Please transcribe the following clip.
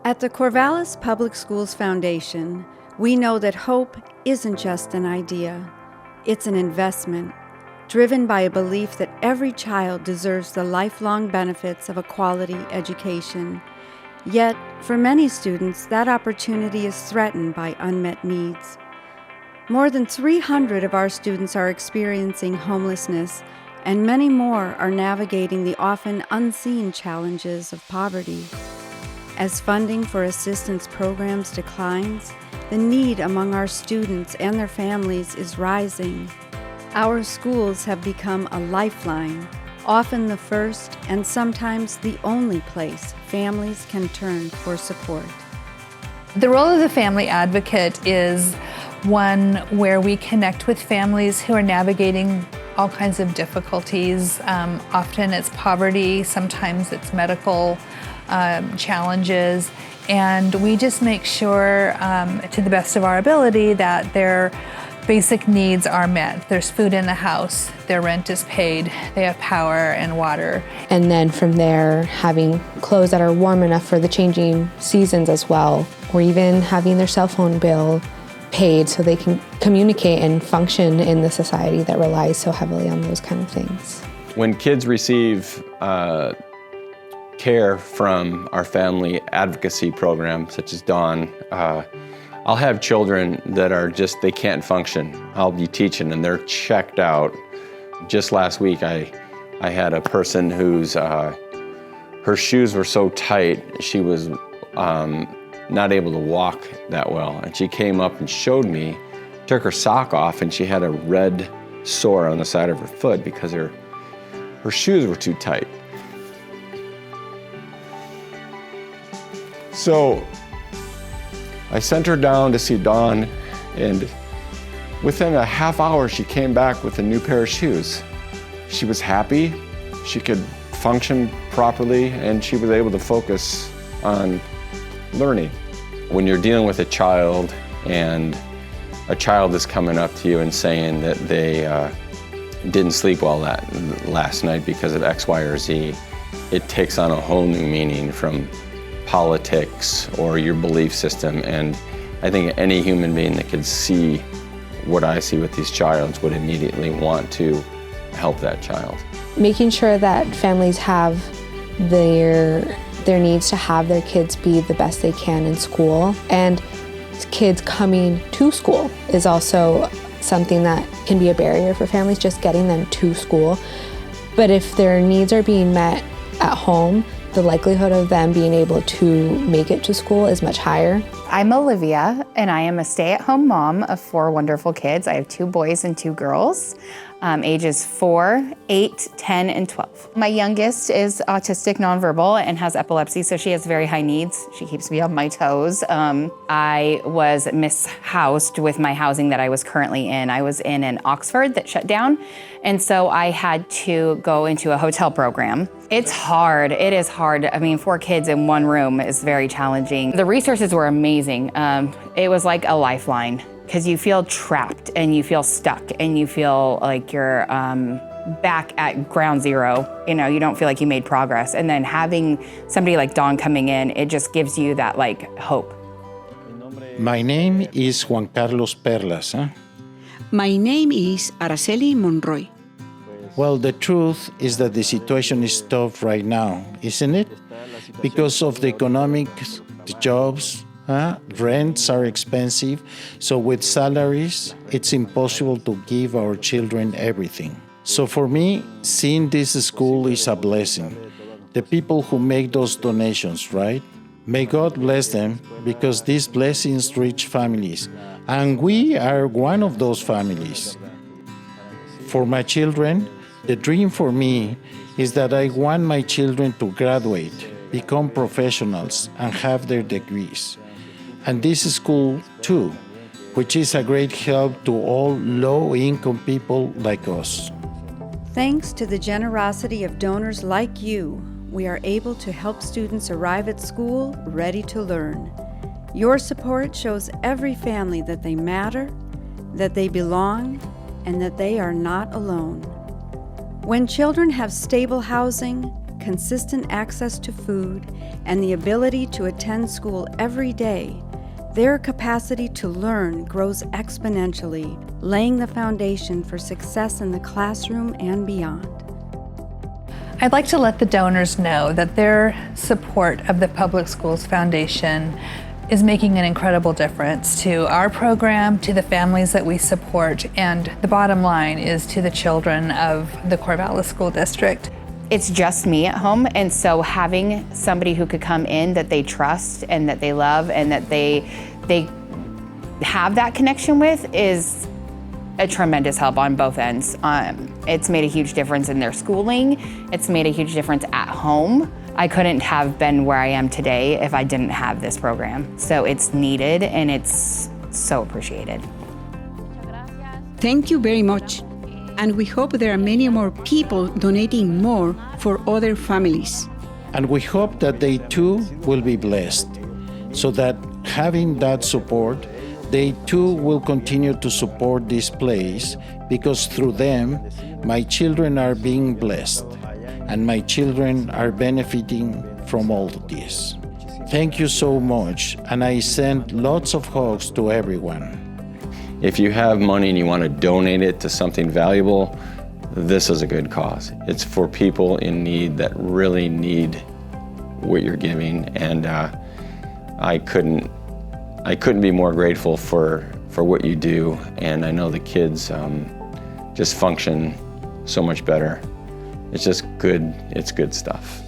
At the Corvallis Public Schools Foundation, we know that hope isn't just an idea. It's an investment, driven by a belief that every child deserves the lifelong benefits of a quality education. Yet, for many students, that opportunity is threatened by unmet needs. More than 300 of our students are experiencing homelessness, and many more are navigating the often unseen challenges of poverty. As funding for assistance programs declines, the need among our students and their families is rising. Our schools have become a lifeline, often the first and sometimes the only place families can turn for support. The role of the family advocate is one where we connect with families who are navigating all kinds of difficulties. Often it's poverty, sometimes it's medical challenges, and we just make sure to the best of our ability that their basic needs are met. There's food in the house, their rent is paid, they have power and water. And then from there, having clothes that are warm enough for the changing seasons as well, or even having their cell phone bill paid so they can communicate and function in the society that relies so heavily on those kind of things. When kids receive care from our family advocacy program, such as Dawn, I'll have children that are just, they can't function. I'll be teaching and they're checked out. Just last week, I had a person whose, her shoes were so tight, she was not able to walk that well. And she came up and showed me, took her sock off, and she had a red sore on the side of her foot because her shoes were too tight. So I sent her down to see Dawn, and within a half hour, she came back with a new pair of shoes. She was happy, she could function properly, and she was able to focus on learning. When you're dealing with a child and a child is coming up to you and saying that they didn't sleep well last night because of X, Y, or Z, it takes on a whole new meaning from politics or your belief system. And I think any human being that could see what I see with these childs would immediately want to help that child. Making sure that families have their needs to have their kids be the best they can in school, and kids coming to school is also something that can be a barrier for families, just getting them to school. But if their needs are being met at home, the likelihood of them being able to make it to school is much higher. I'm Olivia, and I am a stay-at-home mom of 4 wonderful kids. I have 2 boys and 2 girls, ages 4, 8, 10, and 12. My youngest is autistic nonverbal and has epilepsy, so she has very high needs. She keeps me on my toes. I was mishoused with my housing that I was currently in. I was in an Oxford that shut down, and so I had to go into a hotel program. It's hard, it is hard. I mean, 4 kids in one room is very challenging. The resources were amazing. It was like a lifeline, because you feel trapped and you feel stuck and you feel like you're back at ground zero. You know, you don't feel like you made progress. And then having somebody like Dawn coming in, it just gives you that like hope. My name is Juan Carlos Perlas. My name is Araceli Monroy. Well, the truth is that the situation is tough right now, isn't it? Because of the economics, the jobs, rents are expensive, so with salaries, it's impossible to give our children everything. So for me, seeing this school is a blessing. The people who make those donations, right? May God bless them, because these blessings reach families, and we are one of those families. For my children, the dream for me is that I want my children to graduate, become professionals, and have their degrees. And this school, too, which is a great help to all low-income people like us. Thanks to the generosity of donors like you, we are able to help students arrive at school ready to learn. Your support shows every family that they matter, that they belong, and that they are not alone. When children have stable housing, consistent access to food, and the ability to attend school every day, their capacity to learn grows exponentially, laying the foundation for success in the classroom and beyond. I'd like to let the donors know that their support of the Public Schools Foundation is making an incredible difference to our program, to the families that we support, and the bottom line is to the children of the Corvallis School District. It's just me at home, and so having somebody who could come in that they trust and that they love and that they have that connection with is a tremendous help on both ends. It's made a huge difference in their schooling. It's made a huge difference at home. I couldn't have been where I am today if I didn't have this program. So it's needed and it's so appreciated. Thank you very much. And we hope there are many more people donating more for other families. And we hope that they too will be blessed, so that having that support, they too will continue to support this place, because through them, my children are being blessed, and my children are benefiting from all this. Thank you so much, and I send lots of hugs to everyone. If you have money and you want to donate it to something valuable, this is a good cause. It's for people in need that really need what you're giving, and I couldn't be more grateful for what you do, and I know the kids just function so much better. It's just good, it's good stuff.